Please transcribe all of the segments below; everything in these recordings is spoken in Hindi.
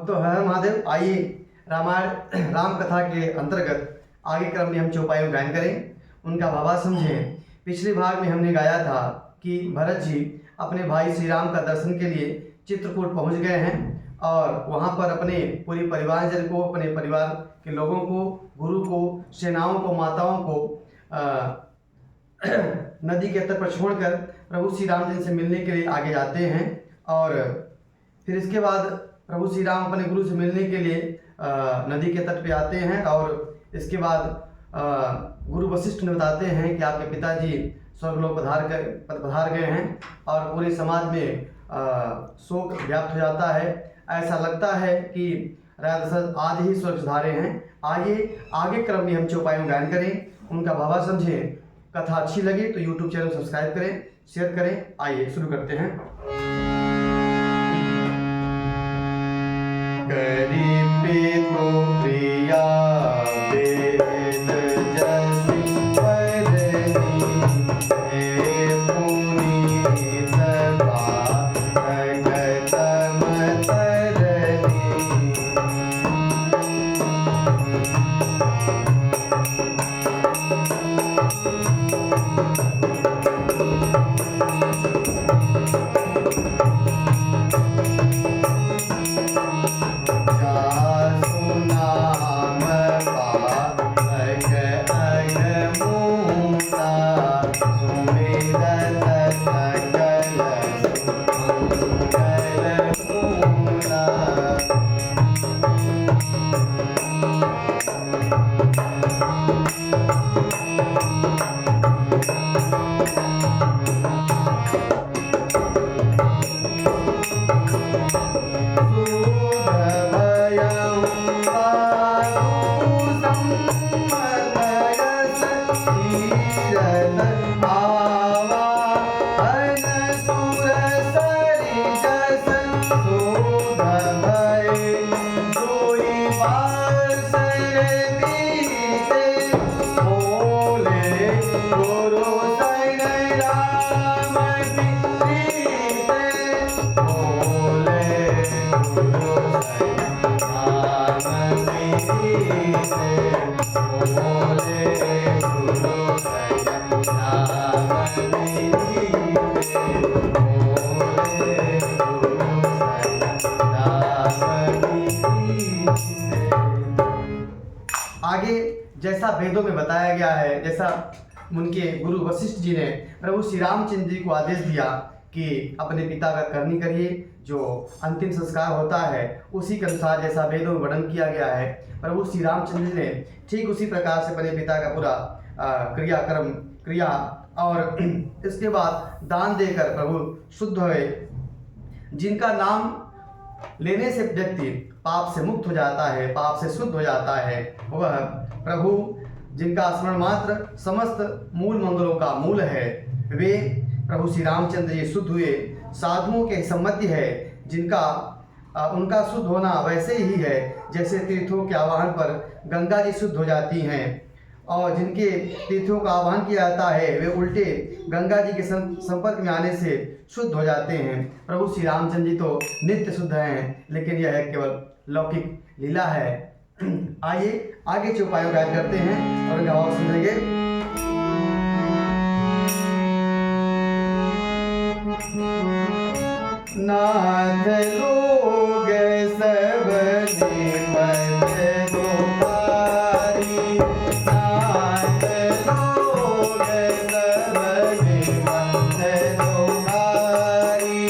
भक्तों, हर हर महादेव। आइए रामायण राम कथा के अंतर्गत आगे क्रम में हम चौपाई गायन करें, उनका भावा समझें। पिछले भाग में हमने गाया था कि भरत जी अपने भाई श्री राम का दर्शन के लिए चित्रकूट पहुंच गए हैं और वहां पर अपने पूरे परिवारजन को, अपने परिवार के लोगों को, गुरु को, सेनाओं को, माताओं को नदी के तट पर छोड़कर प्रभु श्री राम जी से मिलने के लिए आगे जाते हैं। और फिर इसके बाद प्रभु श्री राम अपने गुरु से मिलने के लिए नदी के तट पे आते हैं और इसके बाद गुरु वशिष्ठ ने बताते हैं कि आपके पिताजी स्वर्गलोक पधार गए हैं और पूरे समाज में शोक व्याप्त हो जाता है। ऐसा लगता है कि राजा दशरथ आज ही स्वर्ग सिधारे हैं। आइए आगे क्रम में हम चौपाई में गायन करें, उनका भावा समझें। कथा अच्छी लगे तो YouTube चैनल सब्सक्राइब करें, शेयर करें। आइए शुरू करते हैं। करीबी तो प्रिया वेद जसि परनी हे पुनीत भागतम तरनी। आगे जैसा वेदों में बताया गया है, जैसा उनके गुरु वशिष्ठ जी ने प्रभु श्री रामचंद्र जी को आदेश दिया कि अपने पिता का करनी करिए, जो अंतिम संस्कार होता है उसी के अनुसार जैसा वेदों में वर्णन किया गया है, प्रभु श्री रामचंद्र जी ने ठीक उसी प्रकार से अपने पिता का पूरा क्रिया और इसके बाद दान देकर प्रभु शुद्ध हुए। जिनका नाम लेने से व्यक्ति पाप से मुक्त हो जाता है, पाप से शुद्ध हो जाता है, वह प्रभु जिनका स्मरण मात्र समस्त मूल मंगलों का मूल है, वे प्रभु श्री रामचंद्र जी शुद्ध हुए। साधुओं के सम्मति है जिनका उनका शुद्ध होना वैसे ही है जैसे तीर्थों के आवाहन पर गंगा जी शुद्ध हो जाती हैं और जिनके तीर्थों का आह्वान किया जाता है वे उल्टे गंगा जी के संपर्क में आने से शुद्ध हो जाते हैं। प्रभु श्री रामचंद्र जी तो नित्य शुद्ध हैं, लेकिन यह केवल लौकिक लीला है। आइए आगे चौपाई गायन करते हैं और उनका भाव समझेंगे। नाथ लोग सब निमत दुखारी, नाथ लोग सब निमत दुखारी,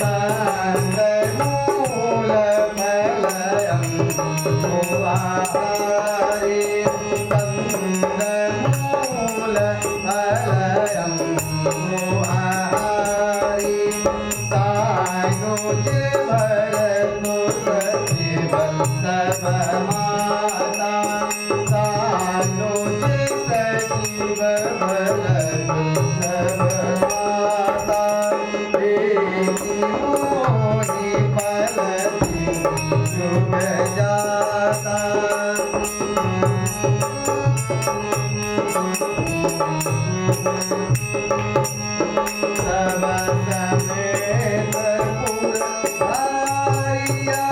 कंद मूल फलयं मुहारी, कंद मूल फलयं मुहारी। सानुज भरत सचिव सब माता, सानुज सचिव भरत सब माता, प्रीति मोहि पलति जुग जाता। सब समेत पुर हरिया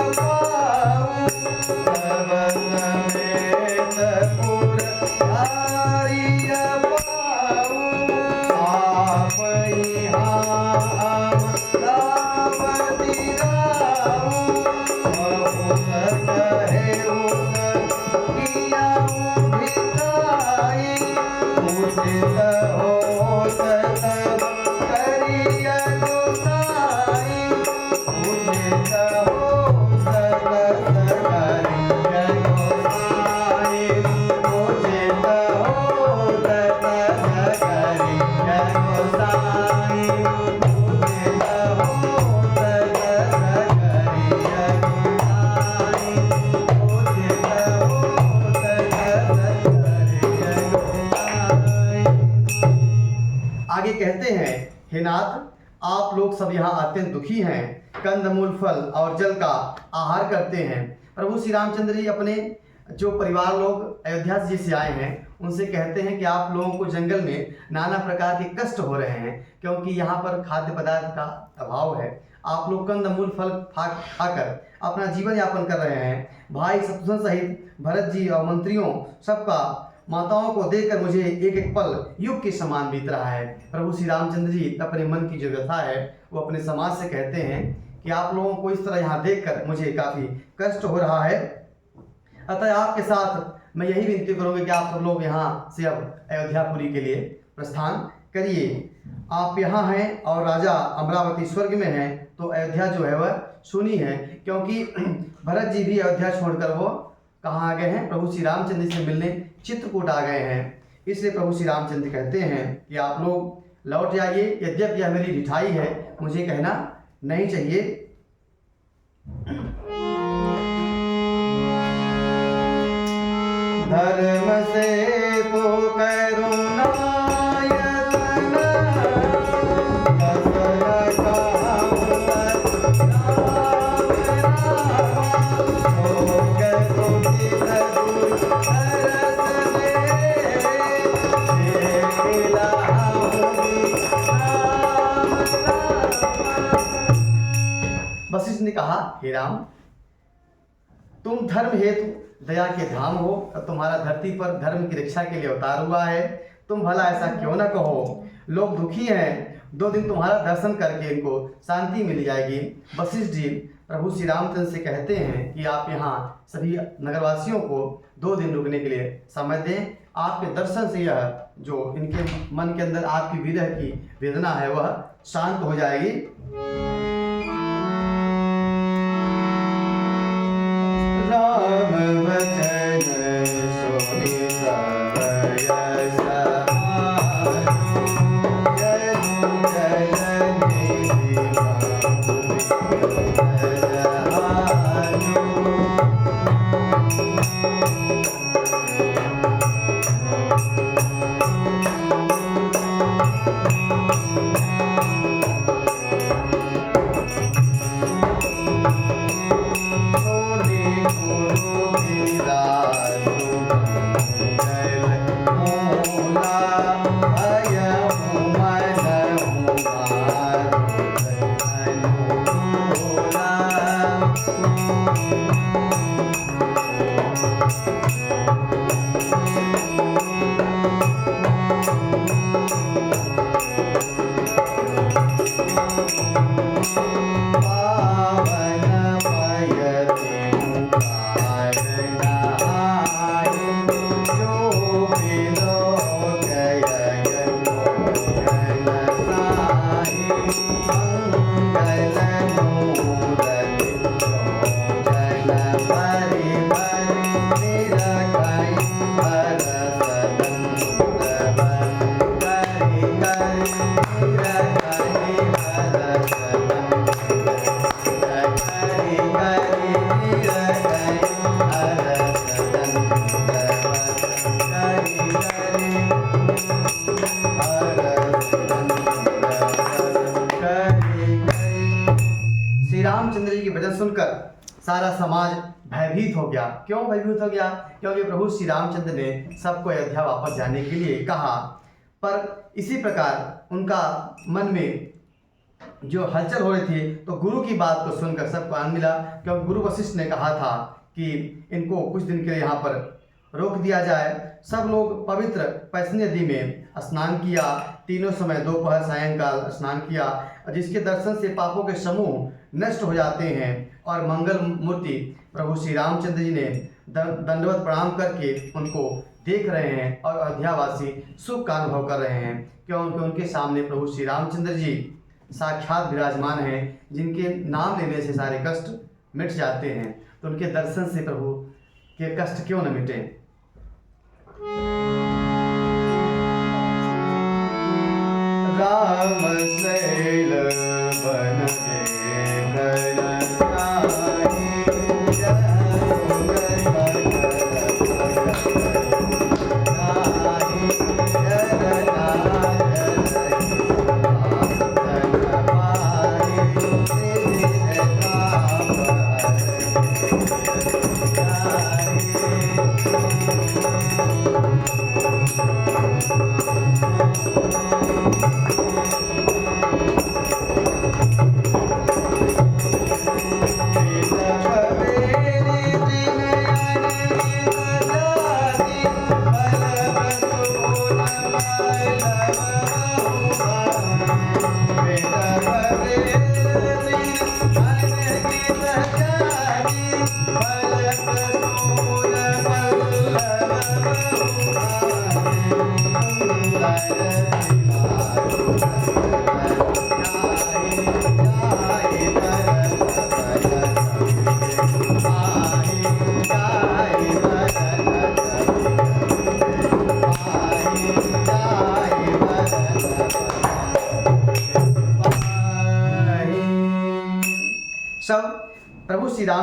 कहते हैं, हे नाथ, आप लोग सब यहाँ अत्यंत दुखी हैं, कंदमूल, फल और जल का आहार करते हैं। प्रभु श्री रामचंद्र जी अपने जो परिवार लोग अयोध्या जी से आए हैं उनसे कहते हैं कि आप लोगों को जंगल में नाना प्रकार के कष्ट हो रहे हैं, क्योंकि यहाँ पर खाद्य पदार्थ का अभाव है। आप लोग कंदमूल, फल खाकर अपना जीवन यापन कर रहे हैं। भाई शत्रुघ्न सहित भरत जी और मंत्रियों सबका माताओं को देखकर मुझे एक एक पल युग के समान बीत रहा है। प्रभु श्री रामचंद्र जी अपने मन की जो व्यथा है वो अपने समाज से कहते हैं कि आप लोगों को इस तरह यहाँ देखकर मुझे काफ़ी कष्ट हो रहा है। अतः आपके साथ मैं यही विनती करूँगी कि आप सब लोग यहाँ से अब अयोध्यापुरी के लिए प्रस्थान करिए। आप यहाँ हैं और राजा अमरावती स्वर्ग में हैं, तो अयोध्या जो है वह सुनी है, क्योंकि भरत जी भी अयोध्या छोड़कर वो कहाँ आ गए हैं, प्रभु श्री रामचंद्र से मिलने चित्रकूट आ गए हैं। इसलिए प्रभु श्री रामचंद्र कहते हैं कि आप लोग लौट जाइए, यद्यपि यह मेरी ढिठाई है, मुझे कहना नहीं चाहिए। धर्म से तो करुणा वशिष्ठ ने कहा, हे राम, तुम धर्म हेतु दया के धाम हो, तुम्हारा धरती पर धर्म की रक्षा के लिए अवतार हुआ है। तुम भला ऐसा क्यों ना कहो, लोग दुखी हैं, 2 दिन तुम्हारा दर्शन करके इनको शांति मिल जाएगी। वशिष्ठ जी प्रभु श्री रामचंद्र से कहते हैं कि आप यहाँ सभी नगरवासियों को 2 दिन रुकने के लिए समय दें। आपके दर्शन से यह जो इनके मन के अंदर आपकी विरह की वेदना है वह शांत हो जाएगी। राम वचन सोई रामचंद्र जी के वचन सुनकर सारा समाज भयभीत हो गया। क्यों भयभीत हो गया? क्योंकि प्रभु श्री रामचंद्र ने सबको अयोध्या वापस जाने के लिए कहा। पर इसी प्रकार उनका मन में जो हलचल हो रही थी, तो गुरु की बात को सुनकर सबको आनंद मिला, क्योंकि गुरु वशिष्ठ ने कहा था कि इनको कुछ दिन के लिए यहाँ पर रोक दिया जाए। सब लोग पवित्र पैसनी नदी में स्नान किया, तीनों समय दोपहर सायंकाल स्नान किया, जिसके दर्शन से पापों के समूह नष्ट हो जाते हैं और मंगल मूर्ति प्रभु श्री रामचंद्र जी ने दंडवत प्रणाम करके उनको देख रहे हैं और अयोध्यावासी सुख का अनुभव कर रहे हैं, क्योंकि उनके सामने प्रभु श्री रामचंद्र जी साक्षात विराजमान हैं, जिनके नाम लेने से सारे कष्ट मिट जाते हैं। तो उनके दर्शन से प्रभु के कष्ट क्यों न मिटे। राम शैल बन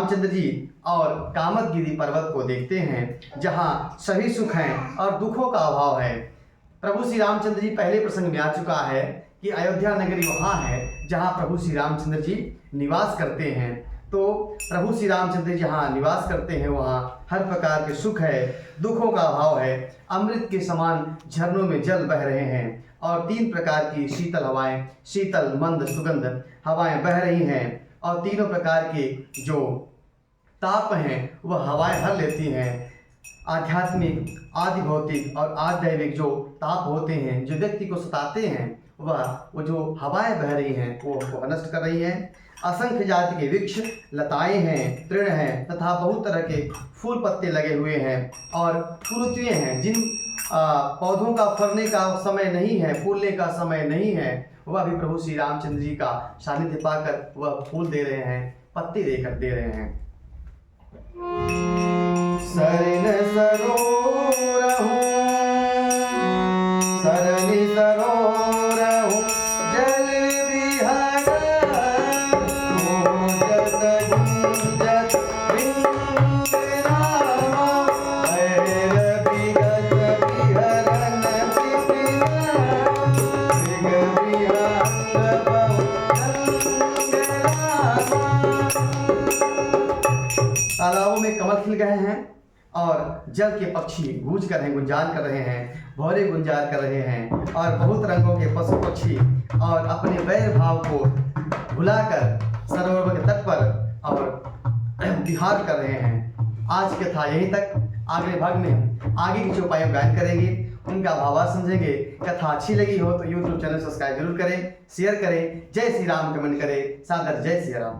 रामचंद्र जी और कामदगिरी पर्वत को देखते हैं जहाँ सभी सुख हैं और दुखों का अभाव है। प्रभु श्री रामचंद्र जी पहले प्रसंग में आ चुका है कि अयोध्या नगरी वहाँ है जहाँ प्रभु श्री रामचंद्र जी निवास करते हैं। तो प्रभु श्री रामचंद्र जी जहाँ निवास करते हैं वहाँ हर प्रकार के सुख है, दुखों का अभाव है, अमृत के समान झरनों में जल बह रहे हैं और 3 प्रकार की शीतल हवाएं, शीतल मंद सुगंध हवाएं बह रही हैं और तीनों प्रकार के जो ताप हैं वह हवाएं भर लेती हैं। आध्यात्मिक, आदि भौतिक और आध्यात्मिक जो ताप होते हैं, जो व्यक्ति को सताते हैं, वो जो हवाएं बह रही हैं वो नष्ट कर रही हैं। असंख्य जाति के वृक्ष, लताएं हैं, तृण हैं तथा बहुत तरह के फूल पत्ते लगे हुए हैं और कुरुतियाँ हैं। जिन पौधों का फलने का समय नहीं है, फूलने का समय नहीं है, वह भी प्रभु श्री रामचंद्र जी का सानिध्य पाकर वह फूल दे रहे हैं, पत्ते देकर दे रहे हैं। सरन सरोरहूं, सरनि सरोरहूं, जल विहर गुंजत गुंजत वृंद रामा, भैर विगत विहरन विपिन, मृग विहंग बहु रामा। तालाबों में कमल खिल गए हैं और जल के पक्षी गूंज कर हैं, गुंजार कर रहे हैं, भौरे गुंजार कर रहे हैं और बहुत रंगों के पशु पक्षी और अपने वैर भाव को भुलाकर सरोवर के तट पर और विहार कर रहे हैं। आज की कथा यहीं तक। अगले भाग में हम आगे की चौपाइयों गायन करेंगे, उनका भावार्थ समझेंगे। कथा अच्छी लगी हो तो YouTube चैनल सब्सक्राइब जरूर करें, शेयर करें। जय श्री राम कमेंट करें। सादर जय श्री राम।